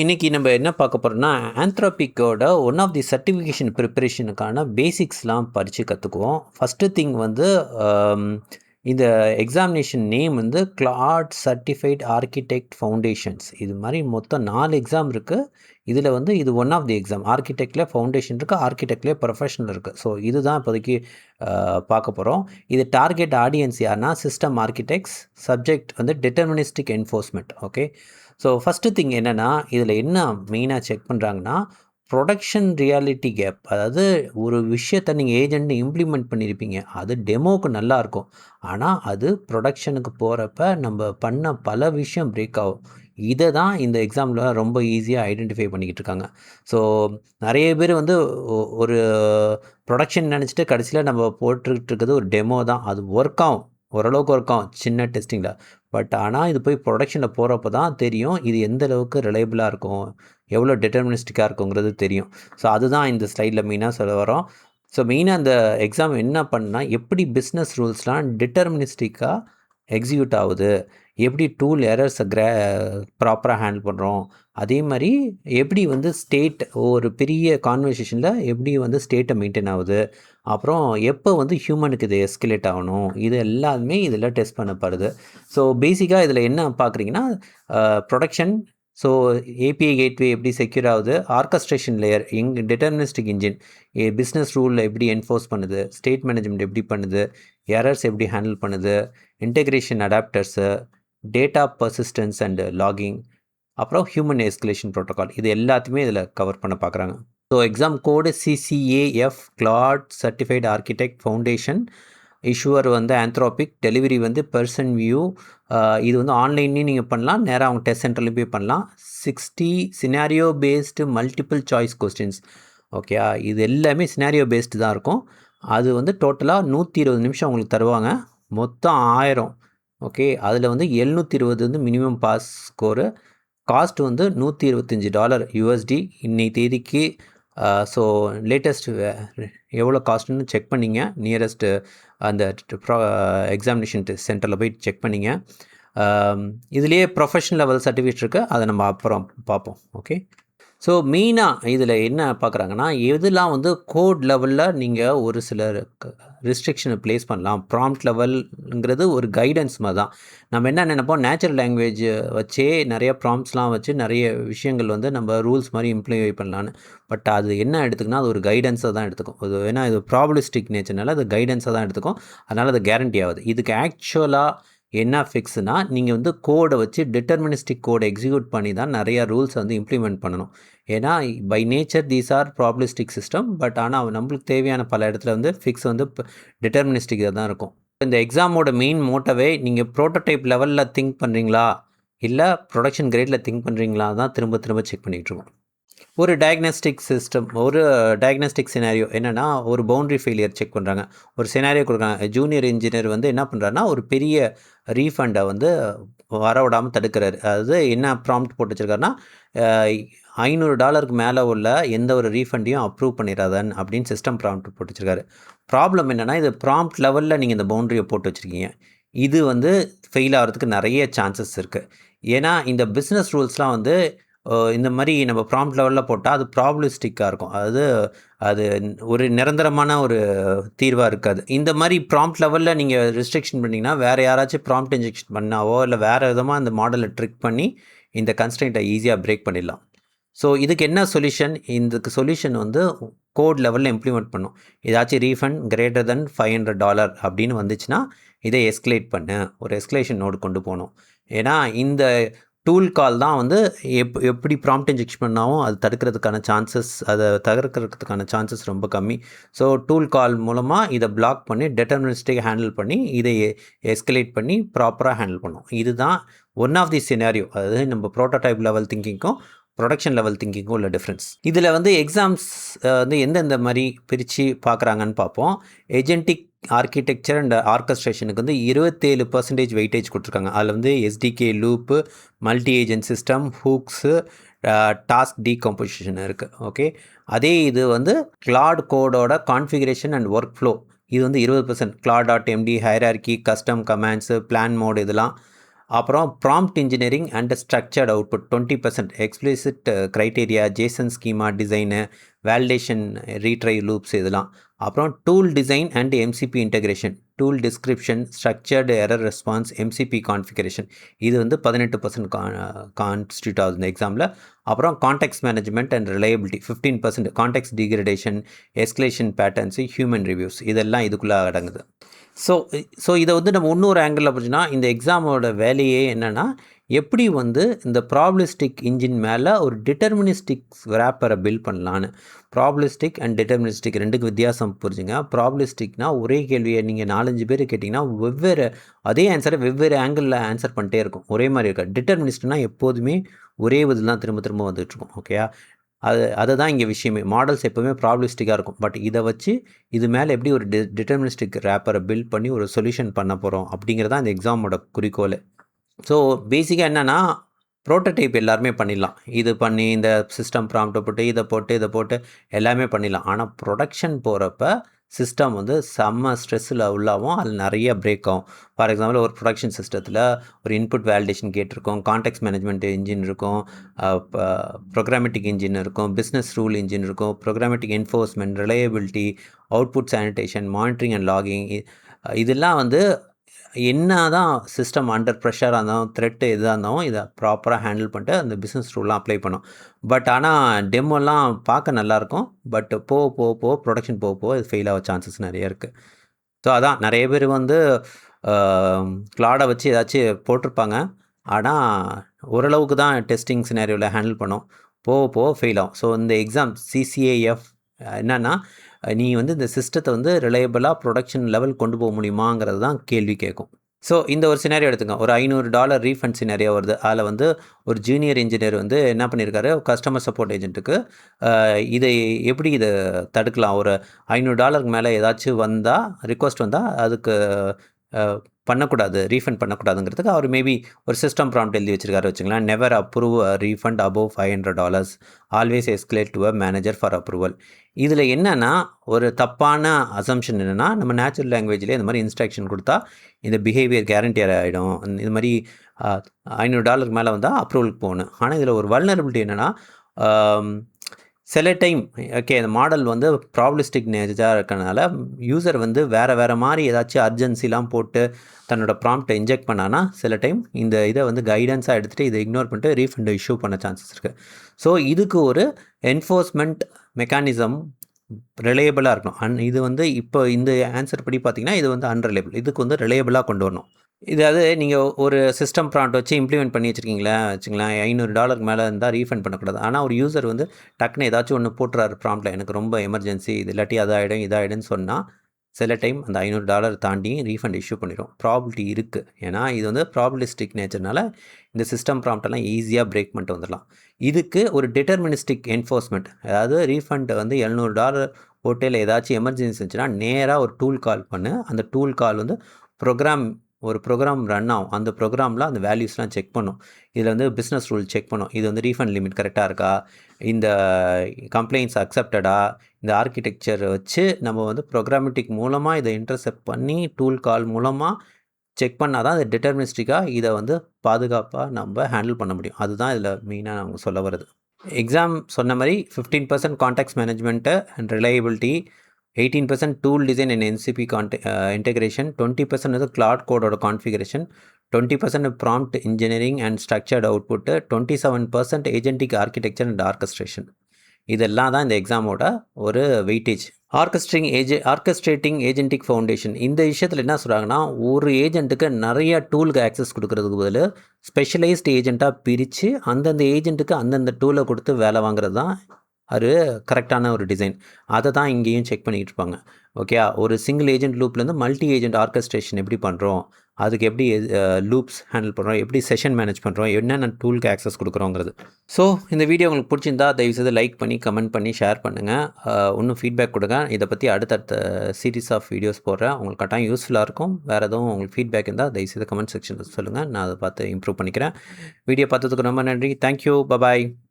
இன்னைக்கு நம்ம என்ன பார்க்க போறோம்னா, ஆந்த்ரோபிக்கோட ஒன் ஆஃப் தி சர்டிஃபிகேஷன் ப்ரிப்பரேஷனுக்கான பேசிக்ஸ்லாம் படிச்சு கத்துக்குவோம். ஃபர்ஸ்ட்டு திங் வந்து அம் இந்த எக்ஸாமினேஷன் நேம் வந்து கிளாட் சர்டிஃபைட் ஆர்க்கிடெக்ட் ஃபவுண்டேஷன்ஸ். இது மாரி மொத்தம் 4 எக்ஸாம் இருக்கு. இதில வந்து இது ஒன் ஆஃப் தி எக்ஸாம். ஆர்க்கிடெக்ட்ல ஃபவுண்டேஷன் இருக்கு. ஆர்க்கிடெக்ட்லயே ப்ரொஃபஷனல் இருக்கு. ஸோ இதுதான் இப்போதைக்கு பார்க்க போறோம். இது டார்கெட் ஆடியன்ஸ் யார்னா, சிஸ்டம் ஆர்க்கிடெக்ட்ஸ். சப்ஜெக்ட் வந்து deterministic enforcement. Okay. So first thing என்னென்னா, இதில் என்ன மெயினாக செக் பண்ணுறாங்கன்னா, ப்ரொடக்ஷன் ரியாலிட்டி கேப். அதாவது ஒரு விஷயத்தை நீங்கள் ஏஜென்ட்னு இம்ப்ளிமெண்ட் பண்ணியிருப்பீங்க. அது டெமோவுக்கு நல்லாயிருக்கும். ஆனால் அது ப்ரொடக்ஷனுக்கு போகிறப்ப நம்ம பண்ண பல விஷயம் பிரேக் ஆகும். இதை தான் இந்த எக்ஸாமில் ரொம்ப ஈஸியாக ஐடென்டிஃபை பண்ணிக்கிட்டு இருக்காங்க. ஸோ நிறைய பேர் வந்து ஒரு ப்ரொடக்ஷன் நினச்சிட்டு கடைசியில் நம்ம போட்டுக்கிட்டு இருக்கிறது ஒரு டெமோ தான். அது ஒர்க் ஆகும், ஓரளவுக்கு ஒர்க் ஆகும் சின்ன டெஸ்டிங்கில். பட் ஆனால் இது போய் ப்ரொடக்ஷனில் போகிறப்ப தான் தெரியும் இது எந்த அளவுக்கு ரிலையபிளாக இருக்கும், எவ்வளோ டிட்டர்மினிஸ்டிக்காக இருக்குங்கிறது தெரியும். ஸோ அதுதான் இந்த ஸ்லைடில் மெயினாக சொல்ல வரோம். ஸோ மெயினாக அந்த எக்ஸாம் என்ன பண்ணால், எப்படி பிஸ்னஸ் ரூல்ஸ்லாம் டிட்டர்மினிஸ்டிக்காக எக்ஸிக்யூட் ஆகுது, எப்படி டூல் எரர்ஸை ப்ராப்பராக ஹேண்டில் பண்ணுறோம், அதே மாதிரி எப்படி வந்து ஸ்டேட் ஒரு பெரிய கான்வர்சேஷனில் எப்படி வந்து ஸ்டேட்டை மெயின்டைன் ஆகுது, அப்புறம் எப்போ வந்து ஹியூமனுக்கு இது எஸ்கலேட் ஆகணும், இது எல்லாமே இதில் டெஸ்ட் பண்ணப்படுது. ஸோ பேசிக்காக இதில் என்ன பார்க்குறீங்கன்னா, ப்ரொடக்ஷன், ஸோ ஏபிஐ கேட்வே எப்படி செக்யூர் ஆகுது, orchestration layer, deterministic engine, business ரூலில் எப்படி என்ஃபோர்ஸ் பண்ணுது, ஸ்டேட் மேனேஜ்மெண்ட் எப்படி பண்ணுது, எரர்ஸ் எப்படி ஹேண்டில் பண்ணுது, integration adapters, data persistence and logging, அப்புறம் ஹியூமன் எஸ்கலேஷன் ப்ரோட்டோகால். இது எல்லாத்தையுமே இதில் கவர் பண்ண பார்க்குறாங்க. So exam code CCAF Claude certified architect foundation. Issuer வந்து ஆந்த்ரோபிக். டெலிவரி வந்து பெர்சன் வியூ. இது வந்து ஆன்லைன்லேயும் நீங்கள் பண்ணலாம், நேராக அவங்க டெஸ்ட் சென்டர்லேயும் போய் பண்ணலாம். 60 scenario based multiple choice questions. Okay, இது எல்லாமே சினாரியோ பேஸ்டு தான் இருக்கும். அது வந்து டோட்டலாக 120 நிமிஷம் உங்களுக்கு தருவாங்க. மொத்தம் 1000. ஓகே, அதில் வந்து 720 வந்து மினிமம் பாஸ் ஸ்கோரு. காஸ்ட் வந்து $125 USD இன்னைய தேதிக்கு. ஸோ லேட்டஸ்ட் எவ்வளோ காஸ்ட்டுன்னு செக் பண்ணிங்க, நியரஸ்ட்டு அந்த எக்ஸாமினேஷன் சென்டரில் போய் செக் பண்ணிங்க. இதுலேயே ப்ரொஃபஷனல் லெவல் சர்டிஃபிகேட் இருக்குது, அதை நம்ம அப்புறம் பார்ப்போம். ஓகே. ஸோ மெயினாக இதில் என்ன பார்க்குறாங்கன்னா, எதெல்லாம் வந்து கோட் லெவலில் நீங்கள் ஒரு சில ரெஸ்ட்ரிக்ஷனை ப்ளேஸ் பண்ணலாம். ப்ராம்ப்ட் லெவல்ங்கிறது ஒரு கைடன்ஸ் மாதிரி தான். நம்ம என்ன நினைப்போம், நேச்சுரல் லாங்குவேஜ் வச்சே நிறைய ப்ராம்ப்ட்ஸ்லாம் வச்சு நிறைய விஷயங்கள் வந்து நம்ம ரூல்ஸ் மாதிரி இம்ப்ளிமெண்ட் பண்ணலான்னு. பட் அது என்ன எடுத்துக்குன்னா, அது ஒரு கைடன்ஸாக தான் எடுத்துக்கும். அது ஏன்னா இது ப்ராபபிலிஸ்டிக் நேச்சர்னால அது கைடன்ஸாக தான் எடுத்துக்கும். அதனால் அது கேரண்டி ஆகுது. இதுக்கு ஆக்சுவலாக என்ன ஃபிக்ஸ்னா, நீங்கள் வந்து கோடை வச்சு டிட்டர்மினிஸ்டிக் கோடை எக்ஸிக்யூட் பண்ணி தான் நிறையா ரூல்ஸ் வந்து இம்ப்ளிமெண்ட் பண்ணணும். ஏன்னா by nature these are probabilistic system. But ஆனால் நம்மளுக்கு தேவையான பல இடத்துல வந்து ஃபிக்ஸ் வந்து டிட்டர்மினிஸ்டிக்காக தான் இருக்கும். இந்த எக்ஸாமோட மெயின் மோட்டவே நீங்கள் ப்ரோட்டோடைப் லெவலில் திங்க் பண்ணுறீங்களா, இல்லை ப்ரொடக்ஷன் கிரேடில் திங்க் பண்ணுறீங்களா தான் திரும்ப திரும்ப செக் பண்ணிகிட்டு இருக்கோம். ஒரு டயக்னாஸ்டிக் சிஸ்டம், ஒரு டயக்னாஸ்டிக் சினாரியோ என்னென்னா, ஒரு பவுண்ட்ரி ஃபெயிலியர் செக் பண்ணுறாங்க. ஒரு சினாரியோ கொடுக்குறாங்க. ஜூனியர் இன்ஜினியர் வந்து என்ன பண்ணுறாருன்னா, ஒரு பெரிய ரீஃபண்டை வந்து வரவிடாமல் தடுக்கிறாரு. அதாவது என்ன ப்ராம்ப்ட் போட்டு வச்சுருக்காருன்னா, $500 மேலே உள்ள எந்த ஒரு ரீஃபண்டையும் அப்ரூவ் பண்ணிடாதன் அப்படின்னு சிஸ்டம் ப்ராம்ப்ட் போட்டு வச்சுருக்காரு. ப்ராப்ளம் என்னென்னா, இது ப்ராம்ப்ட் லெவலில் நீங்கள் இந்த பவுண்ட்ரியை போட்டு வச்சுருக்கீங்க. இது வந்து ஃபெயில் ஆகிறதுக்கு நிறைய சான்சஸ் இருக்குது. ஏன்னா இந்த பிஸ்னஸ் ரூல்ஸ்லாம் வந்து இந்த மாதிரி நம்ம ப்ராம்ப்ட் லெவலில் போட்டால் அது ப்ராபபிலிஸ்டிக்காக இருக்கும். அதாவது அது ஒரு நிரந்தரமான ஒரு தீர்வாக இருக்காது. இந்த மாதிரி ப்ராம்ப்ட் லெவலில் நீங்கள் ரெஸ்ட்ரிக்ஷன் பண்ணிங்கன்னா, வேறு யாராச்சும் ப்ராம்ப்ட் இன்ஜெக்ஷன் பண்ணாவோ இல்லை வேறு விதமாக அந்த மாடலை ட்ரிக் பண்ணி இந்த கன்ஸ்ட்ரெயின்ட்டை ஈஸியாக பிரேக் பண்ணிடலாம். ஸோ இதுக்கு என்ன சொல்யூஷன்? இதுக்கு சொல்யூஷன் வந்து கோட் லெவலில் இம்ப்ளிமெண்ட் பண்ணும். ஏதாச்சும் ரீஃபண்ட் கிரேட்டர் தென் $500 அப்படின்னு வந்துச்சுன்னா, இதை எஸ்கலேட் பண்ணு, ஒரு எஸ்கலேஷன் நோடு கொண்டு போகணும். ஏன்னா இந்த டூல் கால் தான் வந்து எப்படி ப்ராம்ப்ட் இன்ஜெக்ஷன் பண்ணாலும் அது தடுக்கிறதுக்கான சான்சஸ், அதை தகர்க்கிறதுக்கான சான்சஸ் ரொம்ப கம்மி. ஸோ டூல் கால் மூலமாக இதை பிளாக் பண்ணி டிட்டர்மினிஸ்டிக் ஹேண்டில் பண்ணி இதை எஸ்கலேட் பண்ணி ப்ராப்பராக ஹேண்டில் பண்ணும். இதுதான் ஒன் ஆஃப் தி சினாரியோ. அதாவது நம்ம ப்ரோட்டோடைப் லெவல் திங்கிங்க்கும் ப்ரொடக்ஷன் லெவல் திங்கிங்கும் உள்ள டிஃப்ரென்ஸ். இதில் வந்து எக்ஸாம்ஸ் வந்து எந்தெந்த மாதிரி பிரித்து பார்க்குறாங்கன்னு பார்ப்போம். ஏஜென்டிக் ஆர்கிடெக்சர் அண்ட் ஆர்கஸ்ட்ரேஷனுக்கு வந்து 27% வெயிட்டேஜ் கொடுத்துருக்காங்க. அதில் வந்து SDK loop, multi agent system, hooks, task decomposition இருக்குது. ஓகே, அதே இது வந்து கிளாட் கோடோட கான்ஃபிகரேஷன் அண்ட் ஒர்க் ஃப்ளோ, இது வந்து 20%. கிளாட்.md, hierarchy, custom commands, plan mode, இதெல்லாம் அப்புறம் prompt engineering and structured output 20%, explicit criteria, JSON schema design, validation, retry loops இதெல்லாம். அப்புறம் tool design and MCP integration, tool description, structured error response, MCP configuration, இது வந்து 18% constitute ஆகுது இந்த எக்ஸாமில். அப்புறம் context management and reliability 15%, context degradation, escalation patterns, human reviews, இதெல்லாம் இதுக்குள்ளே அடங்குது. ஸோ இதை வந்து நம்ம இன்னொரு ஆங்கிளில் போச்சுன்னா, இந்த எக்ஸாமோட வேலையே என்னென்னா, எப்படி வந்து இந்த ப்ராப்ளிஸ்டிக் இன்ஜின் மேலே ஒரு டிட்டர்மினிஸ்டிக் ரேப்பரை பில்ட் பண்ணலான்னு. ப்ராப்ளிஸ்டிக் அண்ட் டிட்டர்மினிஸ்டிக் ரெண்டுக்கு வித்தியாசம் புரிஞ்சுங்க. ப்ராப்ளிஸ்டிக்னா ஒரே கேள்வியை நீங்கள் 4-5 பேர் கேட்டிங்கன்னா வெவ்வேறு அதே ஆன்சரை வெவ்வேறு ஆங்கிளில் ஆன்சர் பண்ணிட்டே இருக்கும், ஒரே மாதிரி இருக்காது. டிட்டர்மினிஸ்ட்னா எப்போதுமே ஒரே பதில் தான் திரும்ப திரும்ப வந்துட்டுருக்கும். ஓகேயா, அதுதான் இங்கே விஷயமே. மாடல்ஸ் எப்போவுமே ப்ராப்ளிஸ்டிக்காக இருக்கும். பட் இதை வச்சு இது மேலே எப்படி ஒரு டிட்டர்மினிஸ்டிக் ரேப்பரை பில்ட் பண்ணி ஒரு சொல்யூஷன் பண்ண போகிறோம் அப்படிங்கிறதான் இந்த எக்ஸாமோட குறிக்கோள். ஸோ பேசிக்காக என்னென்னா, ப்ரோட்டோடைப் எல்லாருமே பண்ணிடலாம். இது பண்ணி இந்த சிஸ்டம் ப்ராம்ப்டை போட்டு இதை போட்டு எல்லாமே பண்ணிடலாம். ஆனால் ப்ரொடக்ஷன் போகிறப்ப சிஸ்டம் வந்து செம்ம ஸ்ட்ரெஸ்ஸில் உள்ளாகும், அதில் நிறைய பிரேக் ஆகும். ஃபார் எக்ஸாம்பிள், ஒரு ப்ரொடக்ஷன் சிஸ்டத்தில் ஒரு இன்புட் வேலிடேஷன் கேட் இருக்கும், கான்டெக்ஸ்ட் மேனேஜ்மெண்ட் இன்ஜின் இருக்கும், ப்ரோக்ராமேட்டிக் இன்ஜின் இருக்கும், பிஸ்னஸ் ரூல் இன்ஜின் இருக்கும், programmatic enforcement, reliability, output sanitation, monitoring and logging, இதெல்லாம் வந்து என்ன தான் சிஸ்டம் அண்டர் ப்ரெஷராக இருந்தாலும், த்ரெட்டு எதாக இருந்தாலும் இதை ப்ராப்பராக ஹேண்டில் பண்ணிட்டு அந்த பிஸ்னஸ் ரூல்லாம் அப்ளை பண்ணும். பட் ஆனால் டெமோலாம் பார்க்க நல்லாயிருக்கும். பட் போக ப்ரொடக்ஷன் போக இது ஃபெயில் ஆக சான்சஸ் நிறைய இருக்குது. ஸோ அதான் நிறைய பேர் வந்து க்ளாடை வச்சு ஏதாச்சும் போட்டிருப்பாங்க. ஆனால் ஓரளவுக்கு தான் டெஸ்டிங் சினாரியோவில் ஹேண்டில் பண்ணும், போக ஃபெயில் ஆகும். ஸோ இந்த எக்ஸாம் சிசிஏஎஃப் என்னென்னா, நீ வந்து இந்த சிஸ்டத்தை வந்து ரிலையபிளாக ப்ரொடக்ஷன் லெவல் கொண்டு போக முடியுமாங்கிறது தான் கேள்வி கேட்கும். ஸோ இந்த ஒரு சினாரியோ எடுத்துங்க. ஒரு $500 ரீஃபண்ட் சினாரியோ வருது. அதில் வந்து ஒரு ஜூனியர் இன்ஜினியர் வந்து என்ன பண்ணியிருக்காரு, கஸ்டமர் சப்போர்ட் ஏஜென்ட்டுக்கு இதை எப்படி இதை தடுக்கலாம், ஒரு $500 மேலே ஏதாச்சும் வந்தால், ரிக்வஸ்ட் வந்தால் அதுக்கு பண்ணக்கூடாது, ரீஃபண்ட் பண்ணக்கூடாதுங்கிறதுக்கு அவர் மேபி ஒரு சிஸ்டம் ப்ராம்ப்ட் எழுதி வச்சிருக்காரு வச்சுங்களேன். Never approve refund above $500, always escalate to a manager for approval. இதில் என்னென்னா, ஒரு தப்பான அசம்ஷன் என்னென்னா, நம்ம நேச்சுரல் லாங்குவேஜ்லேயே இந்த மாதிரி இன்ஸ்ட்ரக்ஷன் கொடுத்தா இந்த பிஹேவியர் கேரண்டியர் ஆகிடும், இது மாதிரி $500 மேலே வந்தால் அப்ரூவலுக்கு போகணும். ஆனால் இதில் ஒரு வல்னரபிலிட்டி என்னென்னா, சில டைம் ஓகே அந்த மாடல் வந்து ப்ராப்ளிஸ்டிக் நேச்சராக இருக்கனால யூசர் வந்து வேறு மாதிரி ஏதாச்சும் அர்ஜென்சிலாம் போட்டு தன்னோட ப்ராம்ப்டை இன்ஜெக்ட் பண்ணானா, சில டைம் இந்த இதை வந்து கைடன்ஸாக எடுத்துகிட்டு இதை இக்னோர் பண்ணிட்டு ரீஃபண்டை இஷ்யூ பண்ண சான்சஸ் இருக்குது. ஸோ இதுக்கு ஒரு என்ஃபோர்ஸ்மெண்ட் மெக்கானிசம் ரிலையபிளாக இருக்கணும். இது வந்து இப்போ இந்த ஆன்சர் படி பார்த்திங்கன்னா இது வந்து அன்ரிலையபிள். இதுக்கு வந்து ரிலையபிளாக கொண்டு வரணும். இதாவது நீங்கள் ஒரு சிஸ்டம் ப்ராம்ப்ட் வச்சு இம்ப்ளிமெண்ட் பண்ணி வச்சுருக்கீங்களா வச்சுங்களேன், $500 மேலே இருந்தால் ரீஃபண்ட் பண்ணக்கூடாது. ஆனால் ஒரு யூசர் வந்து டக்குன்னு ஏதாச்சும் ஒன்று போட்டுறாரு ப்ராம்ப்டில், எனக்கு ரொம்ப எமர்ஜென்சி, இது இல்லாட்டி இதாகிடுன்னு சொன்னால் சில டைம் அந்த $500 தாண்டி ரீஃபண்ட் இஷ்யூ பண்ணிடும். ப்ராபிலிட்டி இருக்குது. ஏன்னா இது வந்து ப்ராபிலிஸ்டிக் நேச்சர்னால இந்த சிஸ்டம் ப்ராம்ப்டெல்லாம் ஈஸியாக பிரேக் பண்ணிட்டு வந்துடலாம். இதுக்கு ஒரு டிட்டர்மினிஸ்டிக் என்ஃபோர்ஸ்மெண்ட், அதாவது ரீஃபண்ட் வந்து $700 போட்டியில் ஏதாச்சும் எமர்ஜென்சி இருந்துச்சுன்னா நேராக ஒரு டூல் கால் பண்ணு. அந்த டூல் கால் வந்து ஒரு ப்ரோக்ராம் ரன் ஆகும். அந்த ப்ரோக்ராமில் அந்த வேல்யூஸ்லாம் செக் பண்ணும். இதில் வந்து பிஸ்னஸ் ரூல் செக் பண்ணும். இது வந்து ரீஃபண்ட் லிமிட் கரெக்டாக இருக்கா, இந்த கம்ப்ளைண்ட்ஸ் அக்செப்டடா, இந்த ஆர்கிடெக்சர் வச்சு நம்ம வந்து ப்ரோக்ராமேட்டிக் மூலமாக இதை இன்டர்செப்ட் பண்ணி டூல் கால் மூலமாக செக் பண்ணால் தான் அது டிட்டர்மினிஸ்டிக்காக இதை வந்து பாதுகாப்பாக நம்ம ஹேண்டில் பண்ண முடியும். அதுதான் இதில் மெயினாக அவங்க சொல்ல வருது. எக்ஸாம் சொன்ன மாதிரி 15% context management and reliability, 18% tool design and MCP integration, 20% வந்து கிளாட் கோடோட configuration, 20% prompt engineering and structured output, 27% agentic architecture and orchestration. இதெல்லாம் தான் இந்த எக்ஸாமோட ஒரு வெயிட்டேஜ். ஆர்கஸ்ட்ரேட்டிங் ஏஜென்டிக் ஃபவுண்டேஷன், இந்த விஷயத்தில் என்ன சொல்கிறாங்கன்னா, ஒரு ஏஜென்ட்டுக்கு நிறைய டூலுக்கு ஆக்சஸ் கொடுக்கறதுக்கு பதில் ஸ்பெஷலைஸ்டு ஏஜென்ட்டாக பிரித்து அந்தந்த ஏஜென்ட்டுக்கு அந்தந்த டூலை கொடுத்து வேலை வாங்குறது தான் அது கரெக்டான ஒரு டிசைன். அதை தான் இங்கேயும் செக் பண்ணிக்கிட்டு இருப்பாங்க. ஓகே, ஒரு சிங்கிள் ஏஜென்ட் லூப்லேருந்து மல்டி ஏஜென்ட் ஆர்கஸ்ட்ரேஷன் எப்படி பண்ணுறோம், அதுக்கு எப்படி லூப்ஸ் ஹேண்டில் பண்ணுறோம், எப்படி செஷன் மேனேஜ் பண்ணுறோம், என்னென்ன டூலுக்கு ஆக்சஸ் கொடுக்குறோங்கிறது. ஸோ இந்த வீடியோ உங்களுக்கு பிடிச்சிருந்தா தயவுசெய்து லைக் பண்ணி கமெண்ட் பண்ணி ஷேர் பண்ணுங்கள். இன்னும் ஃபீட்பேக் கொடுங்க. இதை பற்றி அடுத்தடுத்த சீரீஸ் ஆஃப் வீடியோஸ் போடுறேன். உங்களுக்கு கட்டாயம் யூஸ்ஃபுல்லாக இருக்கும். வேறு எதுவும் உங்களுக்கு ஃபீட்பேக் இருந்தால் தயவுசெய்து கமெண்ட் செக்ஷனில் சொல்லுங்கள். நான் அதை பார்த்து இம்ப்ரூவ் பண்ணிக்கிறேன். வீடியோ பார்த்ததுக்கு ரொம்ப நன்றி. தேங்க்யூ. பபாய்.